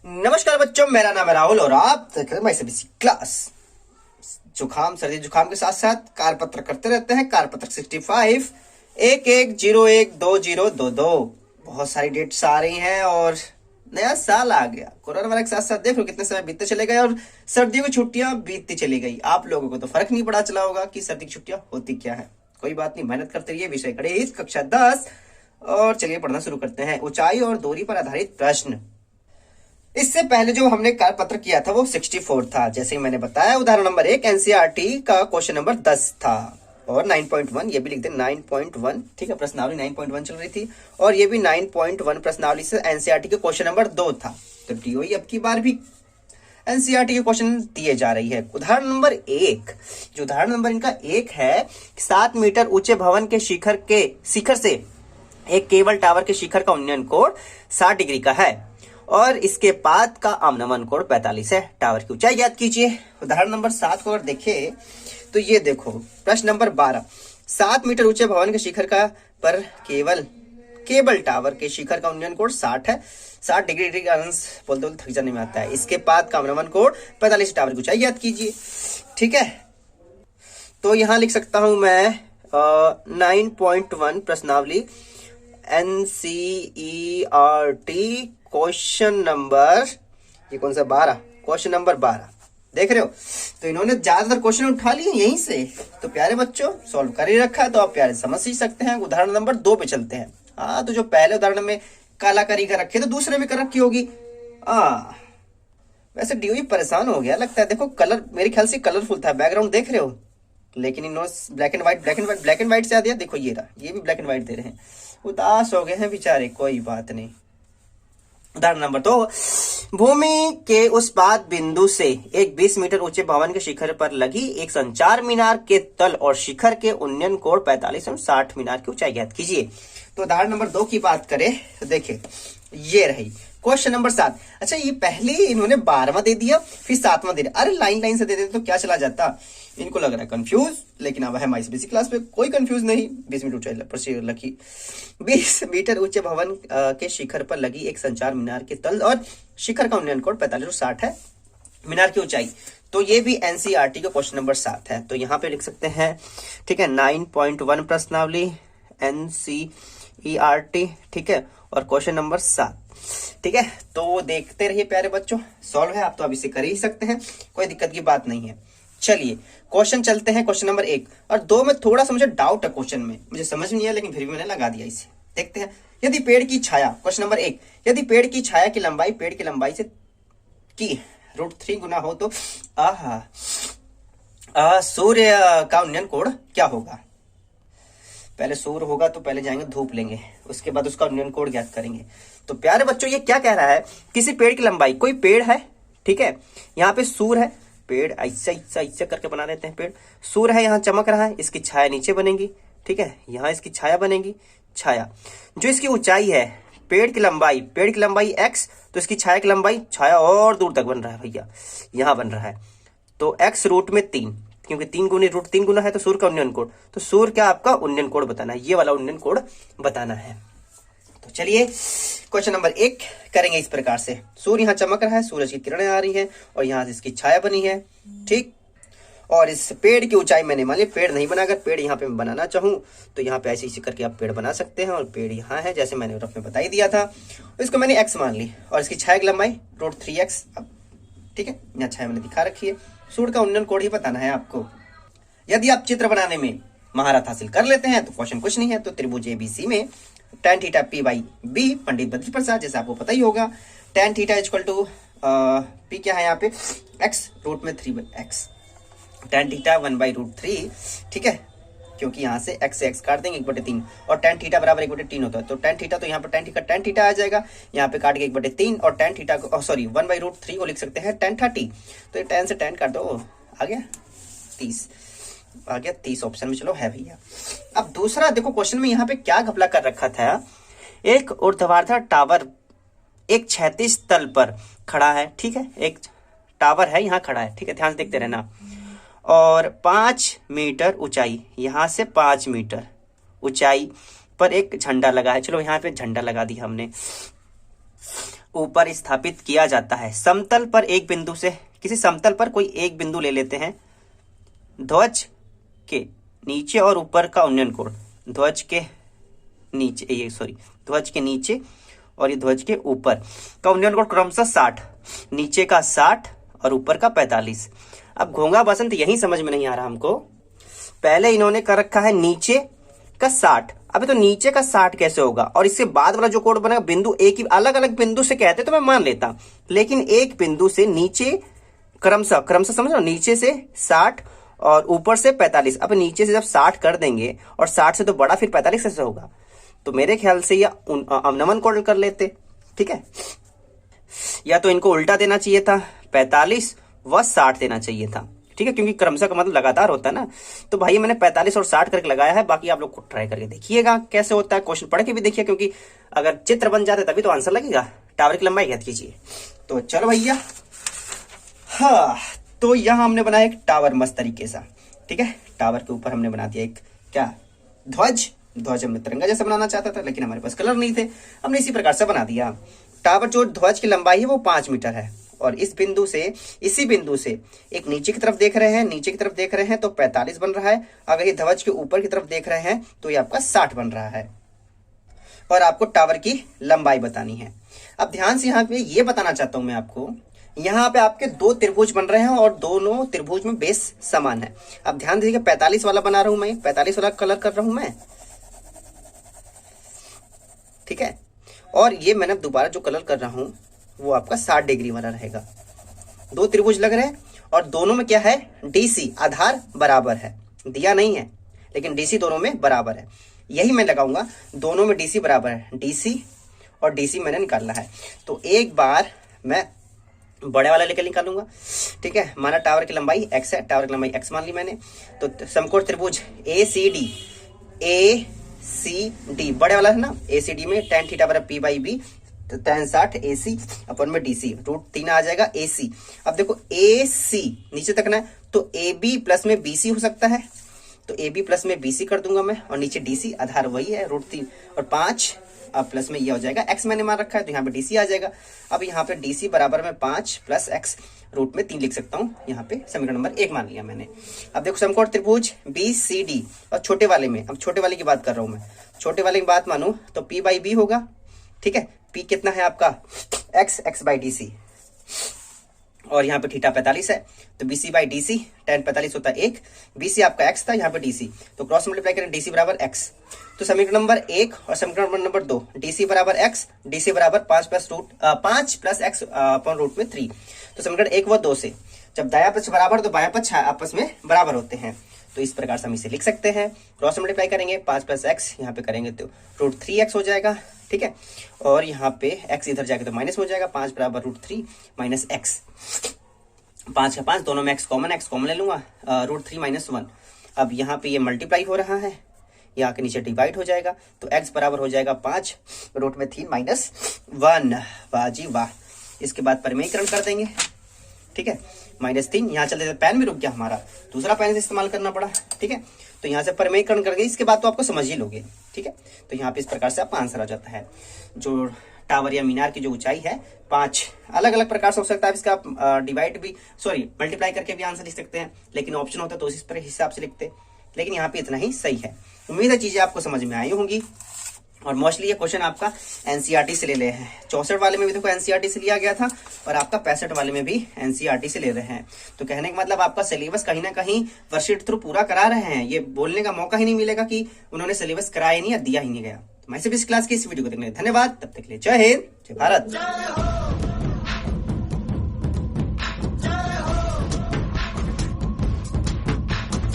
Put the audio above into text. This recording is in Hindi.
नमस्कार बच्चों, मेरा नाम है राहुल और आप देख रहे हैं माय सीबीएसई क्लास। जुकाम सर्दी जुकाम के साथ साथ कारपत्र करते रहते हैं। कारपत्र 65 11012022। बहुत सारी डेट्स आ रही हैं और नया साल आ गया। कोरोना वायरस के साथ साथ देख लो कितने समय बीतते चले गए और सर्दियों की छुट्टियां बीतती चली गई। आप लोगों को तो फर्क नहीं पड़ा चला होगा कि सर्दी की छुट्टियां होती क्या है। कोई बात नहीं, मेहनत करते रहिए। विषय गणित कक्षा 10 और चलिए पढ़ना शुरू करते हैं। ऊंचाई और दूरी पर आधारित प्रश्न। इससे पहले जो हमने कारपत्र किया था वो 64 था। जैसे ही मैंने बताया, उदाहरण नंबर 1 एनसीईआरटी का क्वेश्चन नंबर 10 था और 9.1 ये भी लिख दे 9.1। ठीक है, प्रश्नावली 9.1 चल रही थी और ये भी 9.1 प्रश्नावली से एनसीईआरटी के क्वेश्चन नंबर 2 था। तो डीओई अब की बार भी एनसीईआरटी के क्वेश्चन दिए जा रही है। उदाहरण नंबर 1, जो उदाहरण नंबर इनका 1 है, 7 मीटर ऊंचे भवन के शिखर से एक केबल टावर के शिखर का उन्नयन कोण 60 डिग्री का है और इसके पाद का आमनमन कोण 45 है। टावर की ऊंचाई याद कीजिए। उदाहरण नंबर 7 को अगर देखें तो ये देखो, प्रश्न नंबर 12, 7 मीटर ऊंचे भवन के शिखर का पर केबल टावर के शिखर का उन्नयन कोण 60 है। 60 डिग्री का अंश बोलते बोलते थक जाने में आता है। इसके पाद का आमनमन कोण 45। टावर की ऊंचाई याद कीजिए। ठीक है, तो यहां लिख सकता हूं मैं 9.1 प्रश्नावली एनसीईआरटी क्वेश्चन नंबर, ये कौन सा 12, क्वेश्चन नंबर 12 देख रहे हो। तो इन्होंने ज्यादातर क्वेश्चन उठा लिए यहीं से। तो प्यारे बच्चों, सॉल्व कर ही रखा है तो आप प्यारे समझ ही सकते हैं। उदाहरण नंबर 2 पे चलते हैं। हाँ, तो जो पहले उदाहरण में कालाकारी कर रखी है तो दूसरे में कर रखी होगी। वैसे डीओई परेशान हो गया लगता है। देखो कलर मेरे ख्याल से कलरफुल था, बैकग्राउंड देख रहे हो, लेकिन इन्होंने ब्लैक एंड व्हाइट से आ दिया। देखो ये रहा, ये भी ब्लैक एंड व्हाइट दे रहे हैं। उदास हो गए हैं बेचारे, कोई बात नहीं। उदाहरण नंबर 2, भूमि के उस पाद बिंदु से एक 20 मीटर ऊंचे भवन के शिखर पर लगी एक संचार मीनार के तल और शिखर के उन्नयन कोण 45 एवं 60 मीनार की ऊंचाई ज्ञात कीजिए। तो उदाहरण नंबर 2 की बात करें तो देखिए ये रही क्वेश्चन नंबर 7। अच्छा, ये पहले इन्होंने 12वां दे दिया फिर 7वां दे दिया। अरे लाइन से दे देते तो क्या चला जाता। इनको लग रहा है कंफ्यूज, लेकिन अब है माय सीबीएसई क्लास में कोई कंफ्यूज नहीं। 20 मीटर ऊंचाई पर लगी 20 मीटर ऊंचे भवन के शिखर पर लगी एक संचार मीनार के तल और शिखर का उन्नयन कोण 45 और 60 है। मीनार की ऊंचाई, तो ये भी एनसीईआरटी का क्वेश्चन नंबर 7 है। तो यहाँ पे लिख सकते हैं। ठीक है, 9.1 प्रश्नावली एनसीईआरटी। ठीक है, और क्वेश्चन नंबर 7। ठीक है, तो देखते रहिए प्यारे बच्चों, सॉल्व है, आप तो अब इसे कर ही सकते हैं, कोई दिक्कत की बात नहीं है। चलिए क्वेश्चन चलते हैं। क्वेश्चन नंबर 1 और 2 में थोड़ा सा मुझे डाउट है। क्वेश्चन में मुझे समझ नहीं है, लेकिन फिर भी मैंने लगा दिया इसे। देखते हैं। यदि पेड़ की छाया, क्वेश्चन नंबर 1, यदि पेड़ की छाया की लंबाई पेड़ की लंबाई से की √3 गुना हो तो सूर्य का उन्नयन कोण क्या होगा। पहले सूर्य होगा तो पहले जाएंगे धूप लेंगे, उसके बाद उसका उन्नयन कोण ज्ञात करेंगे। तो प्यारे बच्चों, ये क्या कह रहा है, किसी पेड़ की लंबाई, कोई पेड़ है, ठीक है, यहाँ पे सूर्य है, पेड़ ऐसा करके बना देते हैं। पेड़ सूर्य है, यहाँ चमक रहा है, इसकी छाया नीचे बनेगी। ठीक है, यहाँ इसकी छाया बनेगी। छाया जो इसकी ऊंचाई है, पेड़ की लंबाई x, तो इसकी छाया की लंबाई, छाया और दूर तक बन रहा है भैया, यहाँ बन रहा है। तो x √3, क्योंकि 3 गुना है तो सूर्य का उन्नयन कोण, तो सूर्य क्या आपका उन्नयन कोण बताना है, ये वाला उन्नयन कोण बताना है। तो चलिए क्वेश्चन नंबर 1 करेंगे इस प्रकार से। सूर्य यहाँ चमक रहा है, सूरज की किरणें आ रही हैं और यहाँ से इसकी छाया बनी है। ठीक, और इस पेड़ की ऊंचाई मैंने मान लिया, पेड़ नहीं बनाकर पेड़ यहाँ पे मैं बनाना चाहूँ तो यहाँ पे ऐसे इसी करके आप पेड़ बना सकते हैं और पेड़ यहाँ है जैसे मैंने रफ में बता ही दिया था। इसको मैंने x मान ली और इसकी छाया की लंबाई √3x। अब ठीक है, यहाँ छाया मैंने दिखा रखी है। सूर्य का उन्नयन कोण ही बताना है आपको। यदि आप चित्र बनाने में महारत हासिल कर लेते हैं तो क्वेश्चन कुछ नहीं है। तो त्रिभुज ABC में tan theta P/B, Pandit Badri Prasad, जैसे आपको पता ही होगा। tan theta equal to P क्या है यहाँ पे, x √3x, tan थीटा 1/√3। ठीक है, क्योंकि यहाँ से x से x काट देंगे 1/3 और tan थीटा बराबर 1/3 होता है। तो tan थीटा, तो यहाँ पर tan थीटा आ जाएगा, यहाँ पे काट के 1/3 और tan थीटा को 1/√3 को लिख सकते हैं tan 30। तो ये tan से tan काट दो, आ गया 30, आ गया 30 ऑप्शन में। चलो है भैया। अब दूसरा देखो, क्वेश्चन में यहाँ पे क्या घपला कर रखा था। एक ऊर्ध्वाधर टावर एक क्षैतिज तल पर खड़ा है। ठीक है, एक टावर है यहाँ खड़ा है। ठीक है, ध्यान से देखते रहना। और 5 मीटर ऊंचाई, यहाँ से 5 मीटर ऊंचाई पर एक झंडा लगा है। चलो यहाँ पे झंडा लगा दिया हमने। ऊपर स्थापित किया जाता है। समतल पर एक बिंदु से, किसी समतल पर कोई एक बिंदु ले लेते हैं। ध्वज के नीचे और ऊपर का उन्नयन कोण, ध्वज के नीचे और ये ध्वज के ऊपर का उन्नयन कोण क्रमशः 60, नीचे का 60 और ऊपर का 45। अब घोंघा बसंत यही समझ में नहीं आ रहा हमको। पहले इन्होंने कर रखा है नीचे का 60, अभी तो नीचे का 60 कैसे होगा? और इससे बाद वाला जो कोण बनेगा, बिंदु एक ही अलग अलग बिंदु से कहते तो मैं मान लेता, लेकिन एक बिंदु से नीचे क्रमशः समझ लो, नीचे से 60 और ऊपर से 45। अब नीचे से जब 60 कर देंगे और 60 से तो बड़ा, फिर 45 कैसे होगा? तो मेरे ख्याल से यह अवनमन कोण कर लेते। ठीक है, या तो इनको उल्टा देना चाहिए था, 45 व 60 देना चाहिए था। ठीक है, क्योंकि क्रमशः का मतलब लगातार होता है ना। तो भाई मैंने 45 और 60 करके लगाया है, बाकी आप लोग को ट्राई करके देखिएगा कैसे होता है, क्वेश्चन पढ़ के भी देखिए, क्योंकि अगर चित्र बन जाते तभी तो आंसर लगेगा। टावर की लंबाई याद कीजिए। तो चलो भैया, हाँ, तो यहां हमने बनाया एक टावर मस्त तरीके से। ठीक है, टावर के ऊपर हमने बना दिया एक क्या, ध्वज हमने तिरंगा जैसा बनाना चाहता था, लेकिन हमारे पास कलर नहीं थे, हमने इसी प्रकार से बना दिया। टावर जो ध्वज की लंबाई है वो 5 मीटर है, और इसी बिंदु से एक नीचे की तरफ देख रहे हैं तो 45 बन रहा है। अगर ये ध्वज के ऊपर की तरफ देख रहे हैं तो ये आपका 60 बन रहा है, और आपको टावर की लंबाई बतानी है। अब ध्यान से यहाँ पे ये बताना चाहता हूं मैं आपको, यहाँ पे आपके 2 त्रिभुज बन रहे हैं और दोनों त्रिभुज में बेस समान है। अब ध्यान दीजिए, 45 वाला बना रहा हूं मैं, 45 वाला कलर कर रहा हूं मैं। ठीक है, और ये मैंने दोबारा जो कलर कर रहा हूं वो आपका 60 डिग्री वाला रहेगा। 2 त्रिभुज लग रहे हैं और दोनों में क्या है, डीसी आधार बराबर है, दिया नहीं है लेकिन डीसी दोनों में बराबर है। यही मैं लगाऊंगा, दोनों में डीसी बराबर है, डीसी और डीसी मैंने निकालना है। तो एक बार मैं बड़े वाला लेकर निकालूंगा। ठीक है, माना टावर की लंबाई x है, टावर की लंबाई x मान ली मैंने। तो समकोण त्रिभुज ACD बड़े वाला है ना, ACD में tan थीटा बराबर P बाई बी, तो tan 60 AC अपन में DC, √3 आ जाएगा AC। अब देखो AC नीचे तक ना है, तो AB प्लस में BC हो सकता है, तो AB प्लस में BC कर दूंगा मैं, और नीचे DC आधार वही है √3 और 5, अब प्लस में ये हो जाएगा x मैंने मान रखा है, तो यहाँ पे DC आ जाएगा। अब यहाँ पे DC बराबर में 5 प्लस x √3 लिख सकता हूँ, यहाँ पे समीकरण नंबर 1 मान लिया मैंने। अब देखो समकोण त्रिभुज BCD, और छोटे वाले में, अब छोटे वाले की बात कर रहा हूँ मैं, छोटे वाले की बात मानू तो P बाई बी होगा। ठीक है, P कितना है आपका x बाई DC, और यहाँ पे थीटा 45 है, तो BC बाई DC tan 45 होता है 1, BC आपका x था, यहाँ पे DC, तो क्रॉस मल्टीप्लाई करें DC बराबर x। तो समीकरण नंबर 1 और समीकरण नंबर 2, DC बराबर x, DC बराबर 5 प्लस x अपॉन √3। तो समीकरण 1 व 2 से जब दायां पक्ष बराबर तो बायां पक्ष आपस में बराबर होते हैं, तो इस प्रकार से हम इसे लिख सकते हैं। क्रॉस मल्टीप्लाई करेंगे, 5 प्लस x यहाँ पे करेंगे तो √3x हो जाएगा। ठीक है, और यहाँ पे x इधर जाएगा तो माइनस हो जाएगा, 5 बराबर √3 माइनस x, 5 का 5 दोनों में x कॉमन ले लूंगा, √3 माइनस 1। अब यहाँ पे ये मल्टीप्लाई हो रहा है, यहाँ के नीचे डिवाइड हो जाएगा, तो x बराबर हो जाएगा 5 √3 माइनस 1। वाह जी वाह। इसके बाद परिमेयीकरण कर देंगे। ठीक है, -3, यहाँ चलते पेन भी रुक गया हमारा, दूसरा पेन से इस्तेमाल करना पड़ा। ठीक है, तो यहाँ से परिमेयीकरण करके इसके बाद तो आपको समझ ही लोगे। ठीक है, तो यहाँ पे इस प्रकार से आपका आंसर आ जाता है। जो टावर या मीनार की जो ऊंचाई है 5, अलग अलग प्रकार से हो सकता है, इसका आप डिवाइड भी मल्टीप्लाई करके भी आंसर लिख सकते हैं, लेकिन ऑप्शन होता है तो इस हिसाब से लिखते, लेकिन यहाँ पे इतना ही सही है। उम्मीद है चीजें आपको समझ में आई होंगी, और मोस्टली ये क्वेश्चन आपका एनसीईआरटी से ले रहे हैं। 64 वाले में भी देखो एनसीईआरटी से लिया गया था, और आपका 65 वाले में भी एनसीईआरटी से ले रहे हैं। तो कहने का मतलब आपका सिलेबस कहीं ना कहीं वर्कशीट थ्रू पूरा करा रहे हैं, ये बोलने का मौका ही नहीं मिलेगा कि उन्होंने सिलेबस कराया नहीं या दिया ही नहीं गया। तो मैं इस क्लास की इस वीडियो को देखने धन्यवाद, तब तक के लिए जय हिंद, जय भारत।